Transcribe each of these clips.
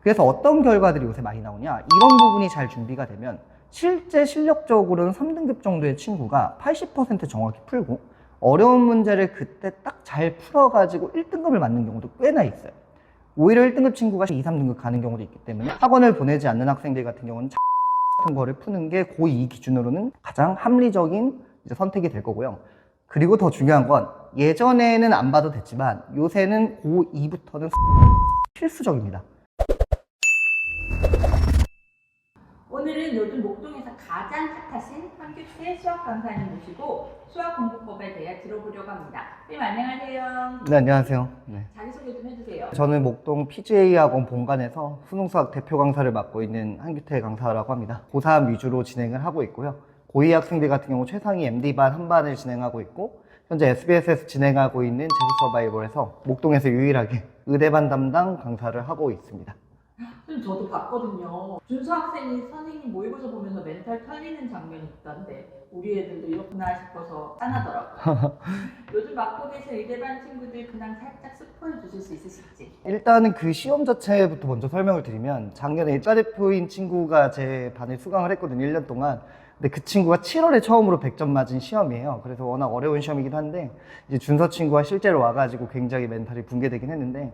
그래서 어떤 결과들이 요새 많이 나오냐, 이런 부분이 잘 준비가 되면 실제 실력적으로는 3등급 정도의 친구가 80% 정확히 풀고 어려운 문제를 그때 딱 잘 풀어가지고 1등급을 맞는 경우도 꽤나 있어요. 오히려 1등급 친구가 2, 3등급 가는 경우도 있기 때문에 학원을 보내지 않는 학생들 같은 경우는 같은 거를 푸는 게 고2 기준으로는 가장 합리적인 이제 선택이 될 거고요. 그리고 더 중요한 건 예전에는 안 봐도 됐지만 요새는 고2부터는 필수적입니다. 오늘은 요즘 목동에서 가장 핫하신 황규태 수학 강사님 모시고 수학 공부법에 대해 들어보려고 합니다. 선생님 안녕하세요. 네, 안녕하세요. 네. 자기소개 좀 해주세요. 저는 목동 PGA 학원 본관에서 수능수학 대표 강사를 맡고 있는 한규태 강사라고 합니다. 고3 위주로 진행을 하고 있고요. 고2 학생들 같은 경우 최상위 MD반 한 반을 진행하고 있고, 현재 SBS에서 진행하고 있는 제주 서바이벌에서 목동에서 유일하게 의대반 담당 강사를 하고 있습니다. 선생님 저도 봤거든요. 준수 학생이 선생님 모의고사 보면서 멘탈 털리는 장면이 있던데 우리 애들도 이렇구나 싶어서 짠하더라고요. 요즘 맡고 계신 의대반 친구들 근황 살짝 스포해 주실 수 있으실지. 일단은 그 시험 자체부터 먼저 설명을 드리면, 작년에 일자대표인 친구가 제 반을 수강을 했거든요, 1년 동안. 근데 그 친구가 7월에 처음으로 100점 맞은 시험이에요. 그래서 워낙 어려운 시험이기도 한데, 이제 준서 친구가 실제로 와가지고 굉장히 멘탈이 붕괴되긴 했는데,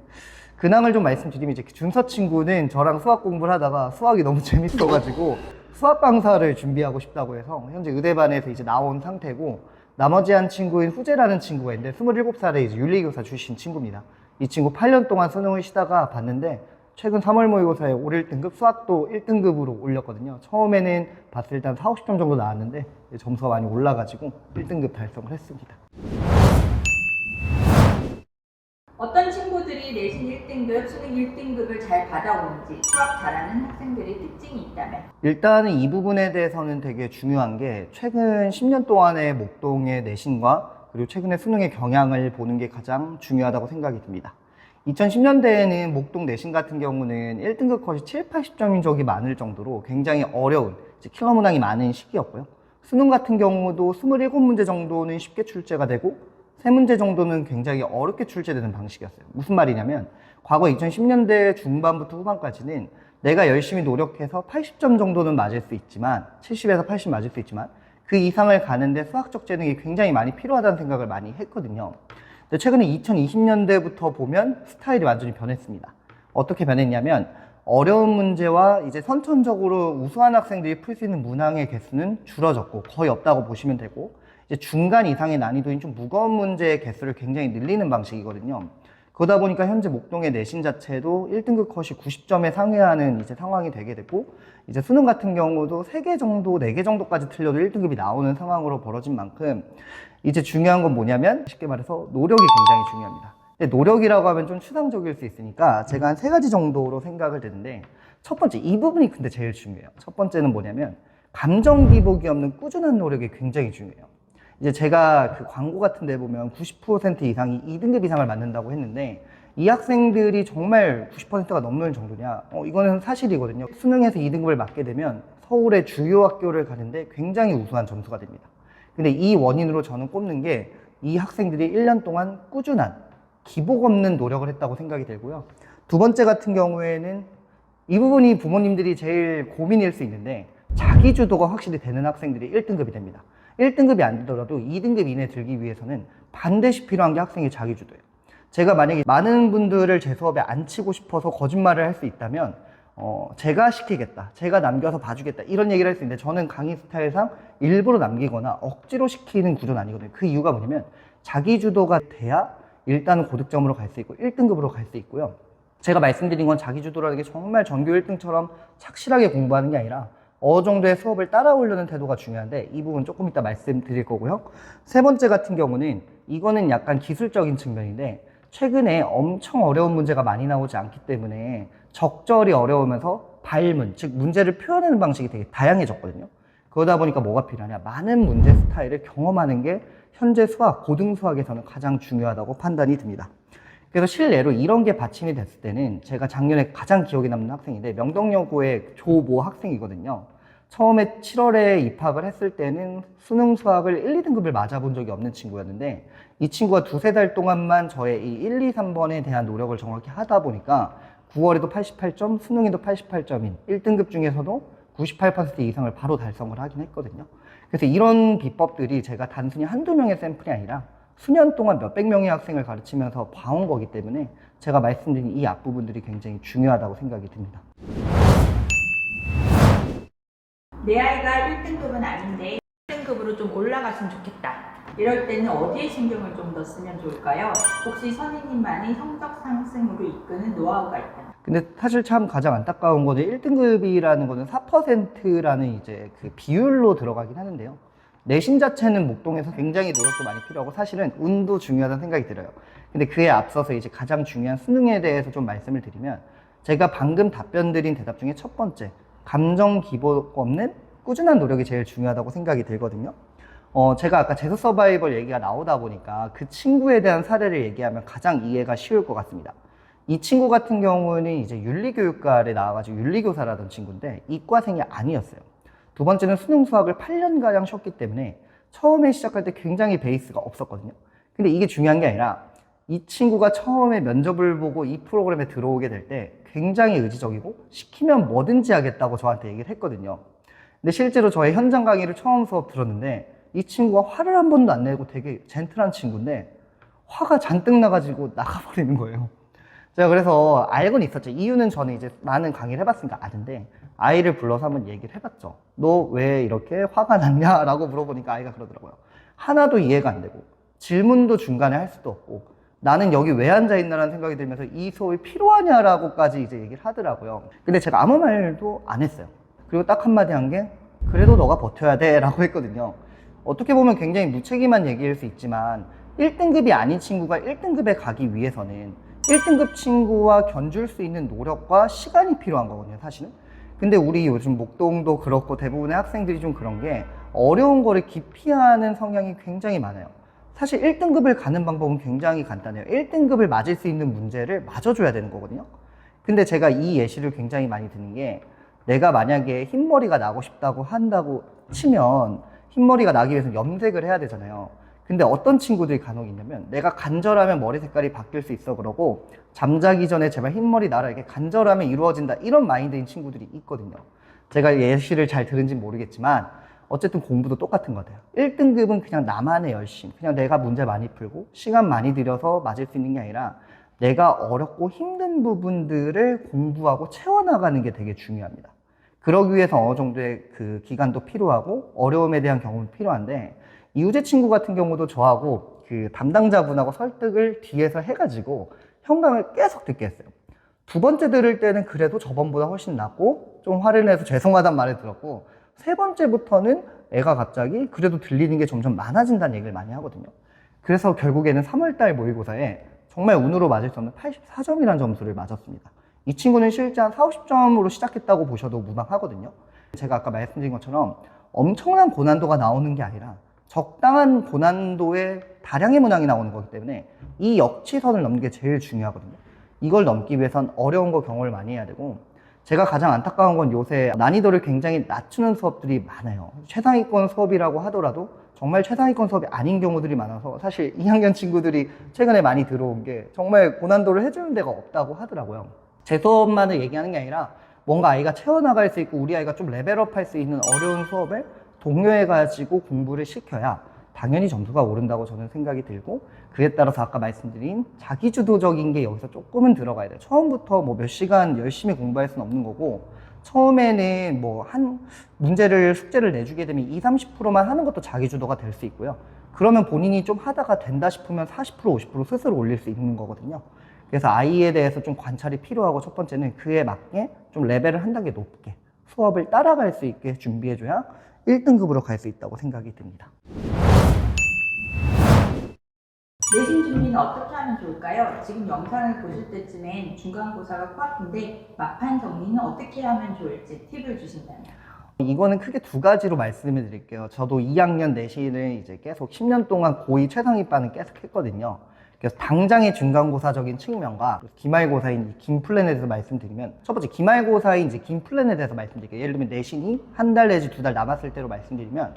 근황을 좀 말씀드리면, 이제 준서 친구는 저랑 수학 공부를 하다가 수학이 너무 재밌어가지고 수학 강사를 준비하고 싶다고 해서 현재 의대반에서 이제 나온 상태고, 나머지 한 친구인 후재라는 친구가 있는데 27살의 이제 윤리교사 출신 친구입니다. 이 친구 8년 동안 수능을 쉬다가 봤는데 최근 3월 모의고사에 올 1등급, 수학도 1등급으로 올렸거든요. 처음에는 봤을 때 한 4, 50점 정도 나왔는데 점수가 많이 올라가지고 1등급 달성을 했습니다. 어떤 친구들이 내신 1등급, 수능 1등급을 잘 받아오는지 수학 잘하는 학생들의 특징이 있다면? 일단은 이 부분에 대해서는 되게 중요한 게, 최근 10년 동안의 목동의 내신과 그리고 최근의 수능의 경향을 보는 게 가장 중요하다고 생각이 듭니다. 2010년대에는 목동 내신 같은 경우는 1등급 컷이 7, 80점인 적이 많을 정도로 굉장히 어려운 킬러 문항이 많은 시기였고요. 수능 같은 경우도 27문제 정도는 쉽게 출제가 되고 3문제 정도는 굉장히 어렵게 출제되는 방식이었어요. 무슨 말이냐면, 과거 2010년대 중반부터 후반까지는 내가 열심히 노력해서 80점 정도는 맞을 수 있지만, 70에서 80 맞을 수 있지만 그 이상을 가는데 수학적 재능이 굉장히 많이 필요하다는 생각을 많이 했거든요. 근데 최근에 2020년대부터 보면 스타일이 완전히 변했습니다. 어떻게 변했냐면, 어려운 문제와 이제 선천적으로 우수한 학생들이 풀 수 있는 문항의 개수는 줄어졌고 거의 없다고 보시면 되고, 이제 중간 이상의 난이도인 좀 무거운 문제의 개수를 굉장히 늘리는 방식이거든요. 그러다 보니까 현재 목동의 내신 자체도 1등급 컷이 90점에 상회하는 이제 상황이 되게 되고, 이제 수능 같은 경우도 3개 정도, 4개 정도까지 틀려도 1등급이 나오는 상황으로 벌어진 만큼, 이제 중요한 건 뭐냐면, 쉽게 말해서 노력이 굉장히 중요합니다. 근데 노력이라고 하면 좀 추상적일 수 있으니까 제가 한 3가지 정도로 생각을 드는데, 첫 번째, 이 부분이 근데 제일 중요해요. 첫 번째는 뭐냐면, 감정 기복이 없는 꾸준한 노력이 굉장히 중요해요. 이제 제가 그 광고 같은 데 보면 90% 이상이 2등급 이상을 맞는다고 했는데, 이 학생들이 정말 90%가 넘는 정도냐? 이거는 사실이거든요. 수능에서 2등급을 맞게 되면 서울의 주요 학교를 가는데 굉장히 우수한 점수가 됩니다. 근데 이 원인으로 저는 꼽는 게, 이 학생들이 1년 동안 꾸준한 기복 없는 노력을 했다고 생각이 들고요. 두 번째 같은 경우에는 이 부분이 부모님들이 제일 고민일 수 있는데, 자기주도가 확실히 되는 학생들이 1등급이 됩니다. 1등급이 안 되더라도 2등급 이내 들기 위해서는 반드시 필요한 게 학생의 자기주도예요. 제가 만약에 많은 분들을 제 수업에 안 치고 싶어서 거짓말을 할 수 있다면 제가 시키겠다, 제가 남겨서 봐주겠다, 이런 얘기를 할 수 있는데, 저는 강의 스타일상 일부러 남기거나 억지로 시키는 구조는 아니거든요. 그 이유가 뭐냐면, 자기주도가 돼야 일단은 고득점으로 갈 수 있고 1등급으로 갈 수 있고요. 제가 말씀드린 건 자기주도라는 게 정말 전교 1등처럼 착실하게 공부하는 게 아니라 어느 정도의 수업을 따라오려는 태도가 중요한데, 이 부분 조금 이따 말씀드릴 거고요. 세 번째 같은 경우는, 이거는 약간 기술적인 측면인데, 최근에 엄청 어려운 문제가 많이 나오지 않기 때문에 적절히 어려우면서 발문, 즉 문제를 표현하는 방식이 되게 다양해졌거든요. 그러다 보니까 뭐가 필요하냐, 많은 문제 스타일을 경험하는 게 현재 수학, 고등수학에서는 가장 중요하다고 판단이 듭니다. 그래서 실례로 이런 게 받침이 됐을 때는, 제가 작년에 가장 기억에 남는 학생인데, 명덕여고의 조모 학생이거든요. 처음에 7월에 입학을 했을 때는 수능 수학을 1, 2등급을 맞아본 적이 없는 친구였는데, 이 친구가 2-3달 동안만 저의 이 1, 2, 3번에 대한 노력을 정확히 하다 보니까 9월에도 88점, 수능에도 88점인 1등급 중에서도 98% 이상을 바로 달성을 하긴 했거든요. 그래서 이런 비법들이 제가 단순히 한두 명의 샘플이 아니라 수년 동안 몇백 명의 학생을 가르치면서 봐온 거기 때문에 제가 말씀드린 이 앞부분들이 굉장히 중요하다고 생각이 듭니다. 내 아이가 1등급은 아닌데 1등급으로 좀 올라갔으면 좋겠다. 이럴 때는 어디에 신경을 좀 더 쓰면 좋을까요? 혹시 선생님만의 성적 상승으로 이끄는 노하우가 있다면? 근데 사실 참 가장 안타까운 거는 1등급이라는 거는 4%라는 이제 그 비율로 들어가긴 하는데요. 내신 자체는 목동에서 굉장히 노력도 많이 필요하고 사실은 운도 중요하다는 생각이 들어요. 근데 그에 앞서서 이제 가장 중요한 수능에 대해서 좀 말씀을 드리면 제가 방금 답변 드린 대답 중에 첫 번째, 감정 기복 없는 꾸준한 노력이 제일 중요하다고 생각이 들거든요. 제가 아까 재수 서바이벌 얘기가 나오다 보니까 그 친구에 대한 사례를 얘기하면 가장 이해가 쉬울 것 같습니다. 이 친구 같은 경우는 이제 윤리교육과에 나와가지고 윤리교사라던 친구인데 이과생이 아니었어요. 두 번째는 수능 수학을 8년가량 쉬었기 때문에 처음에 시작할 때 굉장히 베이스가 없었거든요. 근데 이게 중요한 게 아니라 이 친구가 처음에 면접을 보고 이 프로그램에 들어오게 될 때 굉장히 의지적이고 시키면 뭐든지 하겠다고 저한테 얘기를 했거든요. 근데 실제로 저의 현장 강의를 처음 수업 들었는데 이 친구가 화를 한 번도 안 내고 되게 젠틀한 친구인데 화가 잔뜩 나가지고 나가버리는 거예요. 제가 그래서 알고는 있었죠. 이유는 저는 이제 많은 강의를 해봤으니까 아는데 아이를 불러서 한번 얘기를 해봤죠. 너 왜 이렇게 화가 났냐? 라고 물어보니까 아이가 그러더라고요. 하나도 이해가 안 되고 질문도 중간에 할 수도 없고 나는 여기 왜 앉아있나라는 생각이 들면서 이 수업이 필요하냐라고까지 이제 얘기를 하더라고요. 근데 제가 아무 말도 안 했어요. 그리고 딱 한마디 한 게 그래도 너가 버텨야 돼 라고 했거든요. 어떻게 보면 굉장히 무책임한 얘기일 수 있지만 1등급이 아닌 친구가 1등급에 가기 위해서는 1등급 친구와 견줄 수 있는 노력과 시간이 필요한 거거든요, 사실은. 근데 우리 요즘 목동도 그렇고 대부분의 학생들이 좀 그런 게 어려운 거를 기피하는 성향이 굉장히 많아요. 사실 1등급을 가는 방법은 굉장히 간단해요. 1등급을 맞을 수 있는 문제를 맞아줘야 되는 거거든요. 근데 제가 이 예시를 굉장히 많이 드는 게 내가 만약에 흰머리가 나고 싶다고 한다고 치면 흰머리가 나기 위해서 염색을 해야 되잖아요. 근데 어떤 친구들이 간혹 있냐면 내가 간절하면 머리 색깔이 바뀔 수 있어 그러고 잠자기 전에 제발 흰머리 나라 이렇게 간절하면 이루어진다 이런 마인드인 친구들이 있거든요. 제가 예시를 잘 들은지 모르겠지만 어쨌든 공부도 똑같은 것 같아요. 1등급은 그냥 나만의 열심, 그냥 내가 문제 많이 풀고 시간 많이 들여서 맞을 수 있는 게 아니라 내가 어렵고 힘든 부분들을 공부하고 채워나가는 게 되게 중요합니다. 그러기 위해서 어느 정도의 그 기간도 필요하고 어려움에 대한 경험도 필요한데 이우재 친구 같은 경우도 저하고 그 담당자분하고 설득을 뒤에서 해가지고 현강을 계속 듣게 했어요. 두 번째 들을 때는 그래도 저번보다 훨씬 낫고 좀 화를 내서 죄송하단 말을 들었고 세 번째부터는 애가 갑자기 그래도 들리는 게 점점 많아진다는 얘기를 많이 하거든요. 그래서 결국에는 3월달 모의고사에 정말 운으로 맞을 수 없는 84점이라는 점수를 맞았습니다. 이 친구는 실제 한 40, 50점으로 시작했다고 보셔도 무방하거든요. 제가 아까 말씀드린 것처럼 엄청난 고난도가 나오는 게 아니라 적당한 고난도의 다량의 문항이 나오는 거기 때문에 이 역치선을 넘는 게 제일 중요하거든요. 이걸 넘기 위해선 어려운 거 경험을 많이 해야 되고 제가 가장 안타까운 건 요새 난이도를 굉장히 낮추는 수업들이 많아요. 최상위권 수업이라고 하더라도 정말 최상위권 수업이 아닌 경우들이 많아서 사실 2학년 친구들이 최근에 많이 들어온 게 정말 고난도를 해주는 데가 없다고 하더라고요. 제 수업만을 얘기하는 게 아니라 뭔가 아이가 채워나갈 수 있고 우리 아이가 좀 레벨업 할 수 있는 어려운 수업을 독려해가지고 공부를 시켜야 당연히 점수가 오른다고 저는 생각이 들고 그에 따라서 아까 말씀드린 자기주도적인 게 여기서 조금은 들어가야 돼요. 처음부터 뭐 몇 시간 열심히 공부할 수는 없는 거고 처음에는 뭐 한 문제를 숙제를 내주게 되면 20, 30%만 하는 것도 자기주도가 될 수 있고요. 그러면 본인이 좀 하다가 된다 싶으면 40%, 50% 스스로 올릴 수 있는 거거든요. 그래서 아이에 대해서 좀 관찰이 필요하고 첫 번째는 그에 맞게 좀 레벨을 한 단계 높게 수업을 따라갈 수 있게 준비해줘야 1등급으로 갈 수 있다고 생각이 듭니다. 내신 준비는 어떻게 하면 좋을까요? 지금 영상을 보실 때쯤엔 중간고사가 코앞인데 막판 정리는 어떻게 하면 좋을지 팁을 주신다면? 이거는 크게 두 가지로 말씀을 드릴게요. 저도 2학년 내신을 이제 계속 10년 동안 고2 최상위반을 계속 했거든요. 그래서 당장의 중간고사적인 측면과 기말고사인 긴 플랜에 대해서 말씀드리면 첫 번째 기말고사인 이제 긴 플랜에 대해서 말씀드릴게요. 예를 들면 내신이 한 달 내지 두 달 남았을 때로 말씀드리면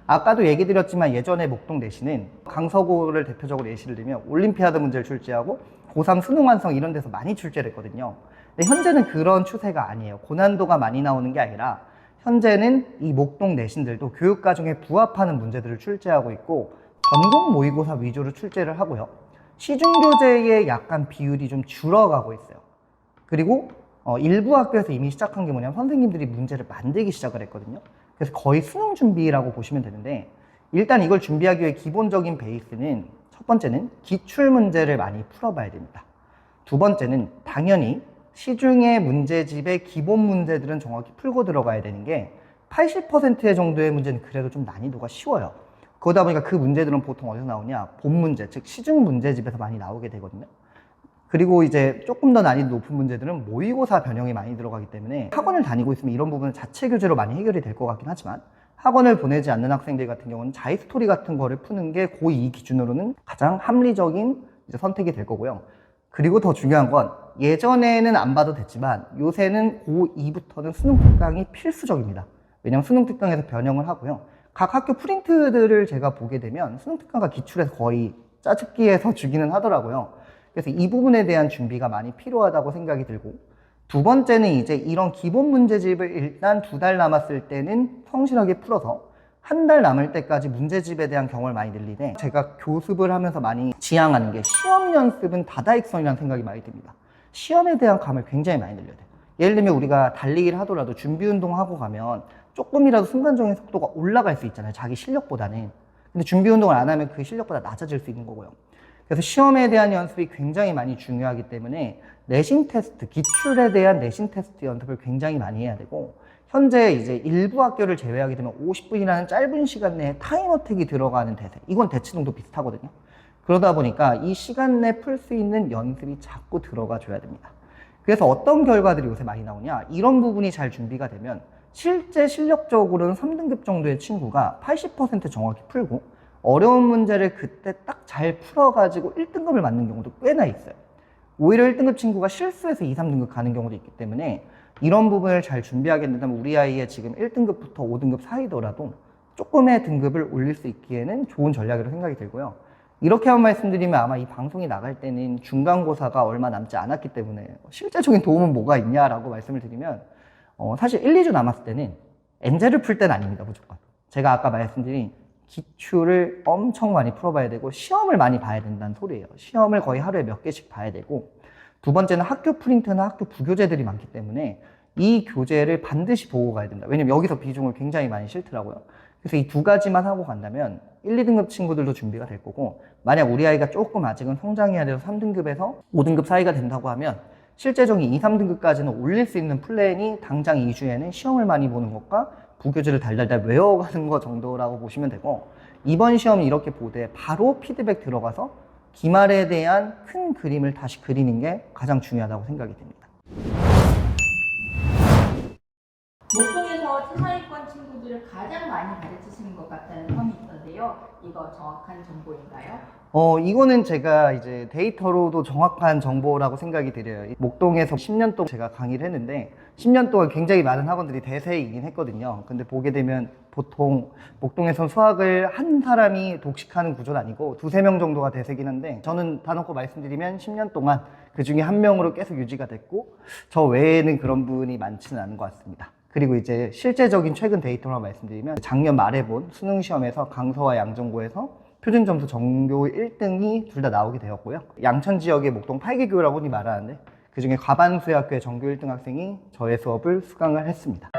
아까도 얘기 드렸지만 예전에 목동 내신은 강서고를 대표적으로 예시를 들면 올림피아드 문제를 출제하고 고3 수능 완성 이런 데서 많이 출제를 했거든요. 근데 현재는 그런 추세가 아니에요. 고난도가 많이 나오는 게 아니라 현재는 이 목동 내신들도 교육과정에 부합하는 문제들을 출제하고 있고 전공 모의고사 위주로 출제를 하고요. 시중교재의 약간 비율이 좀 줄어가고 있어요. 그리고 일부 학교에서 이미 시작한 게 뭐냐면 선생님들이 문제를 만들기 시작을 했거든요. 그래서 거의 수능 준비라고 보시면 되는데 일단 이걸 준비하기 위해 기본적인 베이스는 첫 번째는 기출 문제를 많이 풀어봐야 됩니다. 두 번째는 당연히 시중의 문제집의 기본 문제들은 정확히 풀고 들어가야 되는 게 80% 정도의 문제는 그래도 좀 난이도가 쉬워요. 그러다 보니까 그 문제들은 보통 어디서 나오냐? 본 문제, 즉 시중 문제집에서 많이 나오게 되거든요. 그리고 이제 조금 더 난이도 높은 문제들은 모의고사 변형이 많이 들어가기 때문에 학원을 다니고 있으면 이런 부분은 자체 교재로 많이 해결이 될 것 같긴 하지만 학원을 보내지 않는 학생들 같은 경우는 자기스토리 같은 거를 푸는 게 고2 기준으로는 가장 합리적인 이제 선택이 될 거고요. 그리고 더 중요한 건 예전에는 안 봐도 됐지만 요새는 고2부터는 수능 특강이 필수적입니다. 왜냐하면 수능 특강에서 변형을 하고요. 각 학교 프린트들을 제가 보게 되면 수능 특강과 기출에서 거의 짜집기해서 주기는 하더라고요. 그래서 이 부분에 대한 준비가 많이 필요하다고 생각이 들고 두 번째는 이제 이런 기본 문제집을 일단 2달 남았을 때는 성실하게 풀어서 한 달 남을 때까지 문제집에 대한 경험을 많이 늘리되 제가 교습을 하면서 많이 지향하는 게 시험 연습은 다다익선이라는 생각이 많이 듭니다. 시험에 대한 감을 굉장히 많이 늘려야 돼요. 예를 들면 우리가 달리기를 하더라도 준비 운동하고 가면 조금이라도 순간적인 속도가 올라갈 수 있잖아요. 자기 실력보다는. 근데 준비 운동을 안 하면 그 실력보다 낮아질 수 있는 거고요. 그래서 시험에 대한 연습이 굉장히 많이 중요하기 때문에 내신 테스트, 기출에 대한 내신 테스트 연습을 굉장히 많이 해야 되고 현재 이제 일부 학교를 제외하게 되면 50분이라는 짧은 시간 내에 타임어택이 들어가는 대세. 이건 대치동도 비슷하거든요. 그러다 보니까 이 시간 내에 풀 수 있는 연습이 자꾸 들어가 줘야 됩니다. 그래서 어떤 결과들이 요새 많이 나오냐? 이런 부분이 잘 준비가 되면 실제 실력적으로는 3등급 정도의 친구가 80% 정확히 풀고 어려운 문제를 그때 딱 잘 풀어가지고 1등급을 맞는 경우도 꽤나 있어요. 오히려 1등급 친구가 실수해서 2, 3등급 가는 경우도 있기 때문에 이런 부분을 잘 준비하게 된다면 우리 아이의 지금 1등급부터 5등급 사이더라도 조금의 등급을 올릴 수 있기에는 좋은 전략이라고 생각이 들고요. 이렇게만 말씀드리면 아마 이 방송이 나갈 때는 중간고사가 얼마 남지 않았기 때문에 실제적인 도움은 뭐가 있냐라고 말씀을 드리면 사실 1, 2주 남았을 때는 엔젤을 풀 때는 아닙니다. 무조건. 제가 아까 말씀드린 기출을 엄청 많이 풀어봐야 되고 시험을 많이 봐야 된다는 소리예요. 시험을 거의 하루에 몇 개씩 봐야 되고 두 번째는 학교 프린트나 학교 부교재들이 많기 때문에 이 교재를 반드시 보고 가야 된다. 왜냐면 여기서 비중을 굉장히 많이 싫더라고요. 그래서 이 두 가지만 하고 간다면 1, 2등급 친구들도 준비가 될 거고 만약 우리 아이가 조금 아직은 성장해야 돼서 3등급에서 5등급 사이가 된다고 하면 실제적인 2, 3등급까지는 올릴 수 있는 플랜이 당장 2주에는 시험을 많이 보는 것과 부교재를 달달달 외워가는 것 정도라고 보시면 되고 이번 시험은 이렇게 보되 바로 피드백 들어가서 기말에 대한 큰 그림을 다시 그리는 게 가장 중요하다고 생각이 됩니다. 목동에서 최상위권 친구들을 가장 많이 가르치시는 것 같다는 평이 있던데요. 이거 정확한 정보인가요? 이거는 제가 이제 데이터로도 정확한 정보라고 생각이 들어요. 목동에서 10년 동안 제가 강의를 했는데 10년 동안 굉장히 많은 학원들이 대세이긴 했거든요. 근데 보게 되면 보통 목동에선 수학을 한 사람이 독식하는 구조는 아니고 2, 3명 정도가 대세긴 한데 저는 다놓고 말씀드리면 10년 동안 그 중에 한 명으로 계속 유지가 됐고 저 외에는 그런 분이 많지는 않은 것 같습니다. 그리고 이제 실제적인 최근 데이터만 말씀드리면 작년 말에 본 수능시험에서 강서와 양정고에서 표준 점수 전교 1등이 둘 다 나오게 되었고요. 양천 지역의 목동 8개 교라고 흔히 말하는데 그중에 과반수의 학교의 전교 1등 학생이 저의 수업을 수강을 했습니다.